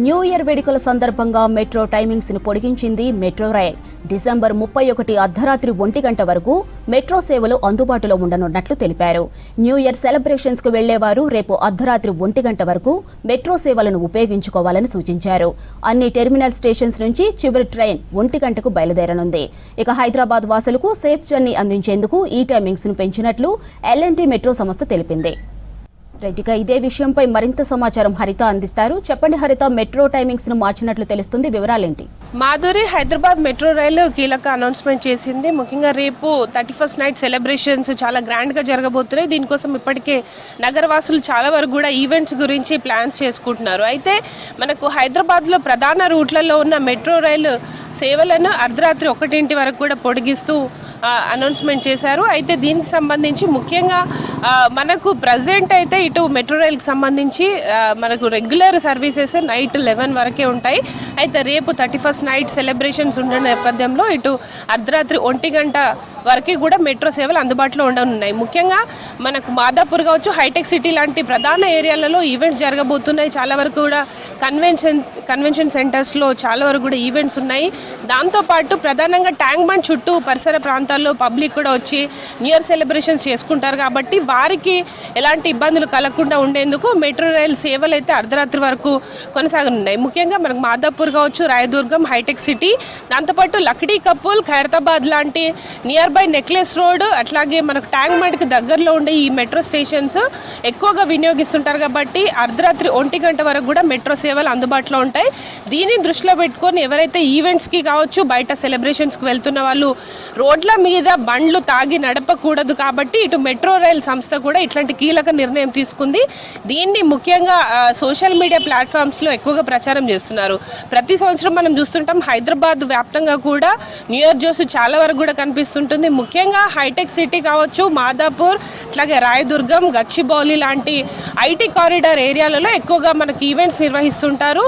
New year వేడుకల సందర్భంగా metro timings ను పొడిగించింది మెట్రో రైల్. డిసెంబర్ 31 అర్ధరాత్రి 1 గంట వరకు మెట్రో సేవలు అందుబాటులో ఉండనున్నట్లు తెలిపారు. న్యూ ఇయర్ సెలబ్రేషన్స్ కు వెళ్లేవారు రేపు అర్ధరాత్రి 1 గంట వరకు మెట్రో సేవలను ఉపయోగించుకోవాలని సూచించారు. అన్ని టెర్మినల్ స్టేషన్స్ నుంచి చివరి ట్రైన్ 1 గంటకు బయలుదేరనుంది. ఇక హైదరాబాద్ వాసులకు సేఫ్ జర్నీ అందించేందుకు ఈ టైమింగ్స్ ను పెంచినట్లు ఎల్ఎన్టీ మెట్రో సంస్థ తెలిపింది. రైట్గా ఇదే విషయంపై మరింత సమాచారం హరిత అందిస్తారు. చెప్పండి హరిత, మెట్రో టైమింగ్స్ ను మార్చినట్లు తెలుస్తుంది, వివరాలేంటి? మాధురి, హైదరాబాద్ మెట్రో రైలు కీలక అనౌన్స్మెంట్ చేసింది. ముఖ్యంగా రేపు 31st నైట్ సెలబ్రేషన్స్ చాలా గ్రాండ్గా జరగబోతున్నాయి. దీనికోసం ఇప్పటికే నగరవాసులు చాలా వరకు కూడా ఈవెంట్స్ గురించి ప్లాన్స్ చేసుకుంటున్నారు. అయితే మనకు హైదరాబాద్లో ప్రధాన రూట్లలో ఉన్న మెట్రో రైలు సేవలను అర్ధరాత్రి 1 వరకు కూడా పొడిగిస్తూ అనౌన్స్మెంట్ చేశారు. అయితే దీనికి సంబంధించి ముఖ్యంగా మనకు ప్రజెంట్ అయితే ఇటు మెట్రో రైలుకి సంబంధించి మనకు రెగ్యులర్ సర్వీసెస్ నైట్ 11 వరకే ఉంటాయి. అయితే రేపు 31st నైట్ సెలబ్రేషన్స్ ఉన్న నేపథ్యంలో ఇటు అర్ధరాత్రి 1 గంట వరకు కూడా మెట్రో సేవలు అందుబాటులో ఉండనున్నాయి. ముఖ్యంగా మనకు మాదాపూర్ కావచ్చు, హైటెక్ సిటీ లాంటి ప్రధాన ఏరియాలలో ఈవెంట్స్ జరగబోతున్నాయి. చాలా వరకు కూడా కన్వెన్షన్ సెంటర్స్లో చాలా వరకు కూడా ఈవెంట్స్ ఉన్నాయి. దాంతోపాటు ప్రధానంగా ట్యాంక్ బండ్ చుట్టూ పరిసర ప్రాంతాల్లో పబ్లిక్ కూడా వచ్చి న్యూ ఇయర్ సెలబ్రేషన్స్ చేసుకుంటారు. కాబట్టి వారికి ఎలాంటి ఇబ్బందులు కలగకుండా ఉండేందుకు మెట్రో రైల్ సేవలు అయితే అర్ధరాత్రి వరకు కొనసాగనున్నాయి. ముఖ్యంగా మనకు మాదాపూర్ కావచ్చు, రాయదుర్గం, హైటెక్ సిటీ, దాంతోపాటు లక్డీ కపుల్, ఖైరతాబాద్ లాంటి నియర్ బై నెక్లెస్ రోడ్, అట్లాగే మనకు ట్యాంక్ బండ్కి దగ్గరలో ఉండే ఈ మెట్రో స్టేషన్స్ ఎక్కువగా వినియోగిస్తుంటారు. కాబట్టి అర్ధరాత్రి 1 గంట వరకు కూడా మెట్రో సేవలు అందుబాటులో ఉంటాయి. దీన్ని దృష్టిలో పెట్టుకొని ఎవరైతే ఈవెంట్స్కి కావచ్చు, బయట సెలబ్రేషన్స్కి వెళ్తున్న వాళ్ళు రోడ్ల మీద బండ్లు తాగి నడపకూడదు. కాబట్టి ఇటు మెట్రో రైల్ సంస్థ కూడా ఇట్లాంటి కీలక నిర్ణయం తీసుకుంది. దీన్ని ముఖ్యంగా సోషల్ మీడియా ప్లాట్ఫామ్స్లో ఎక్కువగా ప్రచారం చేస్తున్నారు. ప్రతి సంవత్సరం మనం చూస్తుంటాం హైదరాబాద్ వ్యాప్తంగా కూడా న్యూ ఇయర్ జోస్ చాలా వరకు కూడా కనిపిస్తుంటుంది. ముఖ్యంగా హైటెక్ సిటీ కావచ్చు, మాదాపూర్, అట్లాగే రాయదుర్గం, గచ్చిబౌలి లాంటి ఐటీ కారిడార్ ఏరియాలలో ఎక్కువగా మనకి ఈవెంట్స్ నిర్వహిస్తుంటారు.